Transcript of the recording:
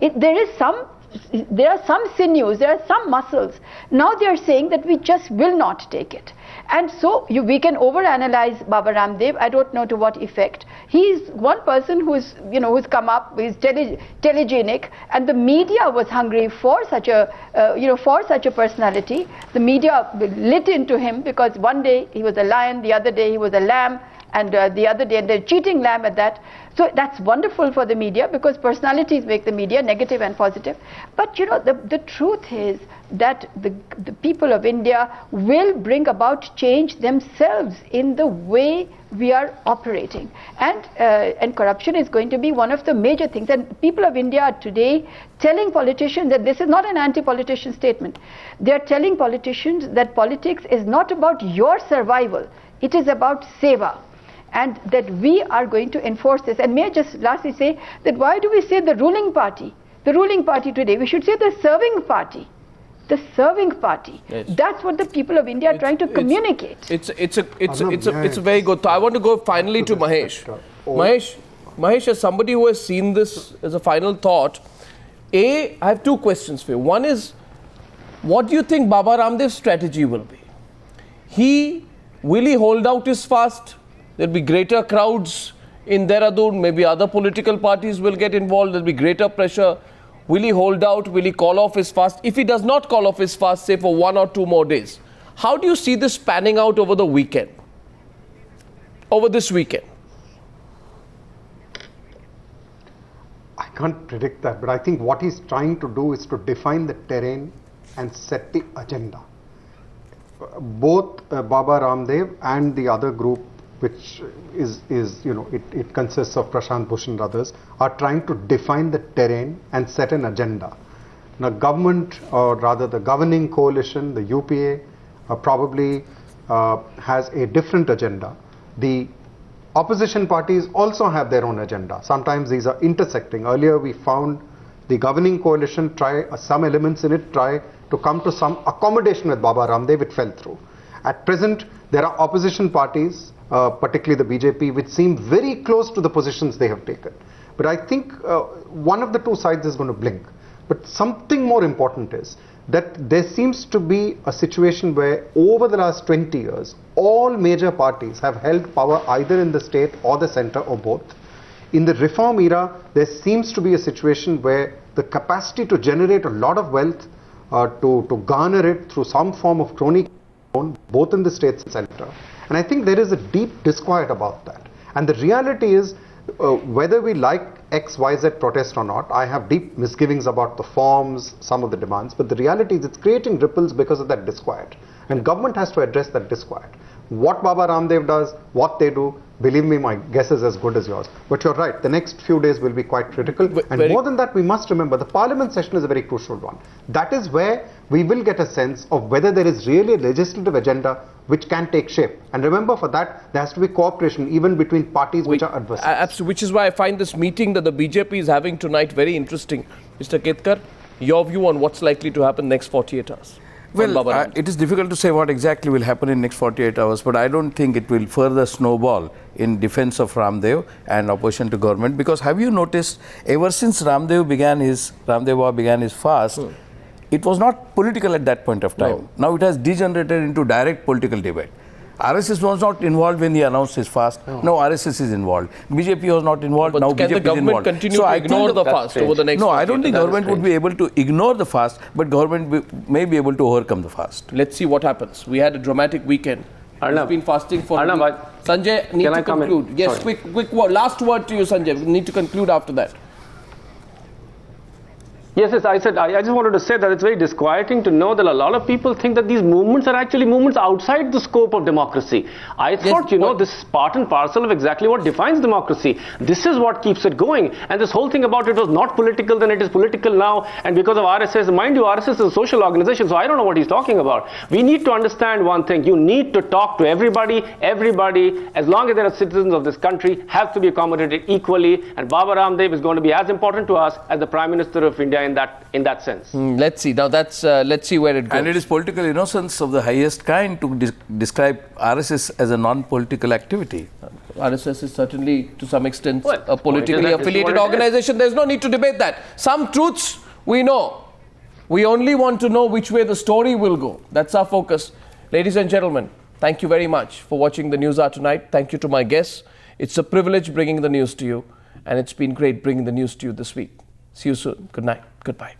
There are some sinews, there are some muscles. Now they are saying that we just will not take it. And so we can overanalyze Baba Ramdev. I don't know to what effect. He is one person who's come up, he's telegenic, and the media was hungry for such a personality. The media lit into him because one day he was a lion, the other day he was a lamb, and the other day the cheating lamb at that. So that's wonderful for the media because personalities make the media negative and positive. But the truth is that the people of India will bring about change themselves in the way we are operating. And corruption is going to be one of the major things. And people of India are today telling politicians that this is not an anti-politician statement. They are telling politicians that politics is not about your survival. It is about seva. And that we are going to enforce this. And may I just lastly say that why do we say the ruling party? The ruling party today, we should say the serving party. The serving party. Yes. That's what the people of India are trying to communicate. It's a very good thought. I want to go finally to Mahesh. Mahesh, as somebody who has seen this as a final thought, I have two questions for you. One is, what do you think Baba Ramdev's strategy will be? Will he hold out his fast? There'll be greater crowds in Dehradun, maybe other political parties will get involved, there'll be greater pressure. Will he hold out? Will he call off his fast? If he does not call off his fast, say for 1 or 2 more days, how do you see this panning out over the weekend? Over this weekend? I can't predict that, but I think what he's trying to do is to define the terrain and set the agenda. Both Baba Ramdev and the other group, which it consists of Prashant Bhushan and others, are trying to define the terrain and set an agenda. Now, government, or rather the governing coalition, the UPA, probably has a different agenda. The opposition parties also have their own agenda. Sometimes these are intersecting. Earlier we found the governing coalition some elements in it try to come to some accommodation with Baba Ramdev. It fell through. At present, there are opposition parties, particularly the BJP, which seem very close to the positions they have taken. But I think one of the two sides is going to blink. But something more important is that there seems to be a situation where over the last 20 years, all major parties have held power either in the state or the center or both. In the reform era, there seems to be a situation where the capacity to generate a lot of wealth, to garner it through some form of crony, both in the states and center. And I think there is a deep disquiet about that. And the reality is, whether we like XYZ protest or not, I have deep misgivings about the forms, some of the demands, but the reality is it's creating ripples because of that disquiet. And government has to address that disquiet. What Baba Ramdev does, what they do, believe me, my guess is as good as yours. But you're right, the next few days will be quite critical. And more than that, we must remember the parliament session is a very crucial one. That is where we will get a sense of whether there is really a legislative agenda which can take shape. And remember, for that, there has to be cooperation even between parties which are adversaries. Absolutely, which is why I find this meeting that the BJP is having tonight very interesting. Mr. Ketkar, your view on what's likely to happen next 48 hours? Well, it is difficult to say what exactly will happen in next 48 hours, but I don't think it will further snowball in defense of Ramdev and opposition to government. Because have you noticed, ever since Ramdev began his fast, it was not political at that point of time. No. Now it has degenerated into direct political debate. RSS was not involved when he announced his fast. No, RSS is involved. BJP was not involved. But now can BJP the government continue to ignore the fast over the next? No, I don't think government would be able to ignore the fast, but government may be able to overcome the fast. Let's see what happens. We had a dramatic weekend. We've been fasting for a week. Sanjay, need to conclude. Yes, quick word. Last word to you, Sanjay. We need to conclude after that. Yes, I just wanted to say that it's very disquieting to know that a lot of people think that these movements are actually movements outside the scope of democracy. I thought, this is part and parcel of exactly what defines democracy. This is what keeps it going. And this whole thing about it was not political, then it is political now. And because of RSS, mind you, RSS is a social organization, so I don't know what he's talking about. We need to understand one thing. You need to talk to everybody. Everybody, as long as they are citizens of this country, have to be accommodated equally. And Baba Ramdev is going to be as important to us as the Prime Minister of India in that sense. Let's see. Now that's let's see where it goes. And it is political innocence of the highest kind to describe RSS as a non-political activity. RSS is certainly to some extent Well, a politically affiliated organization. There's no need to debate that. Some truths we know. We only want to know which way the story will go. That's our focus. Ladies and gentlemen, thank you very much for watching the News Hour tonight. Thank you to my guests. It's a privilege bringing the news to you, and it's been great bringing the news to you this week. See you soon. Good night. Goodbye.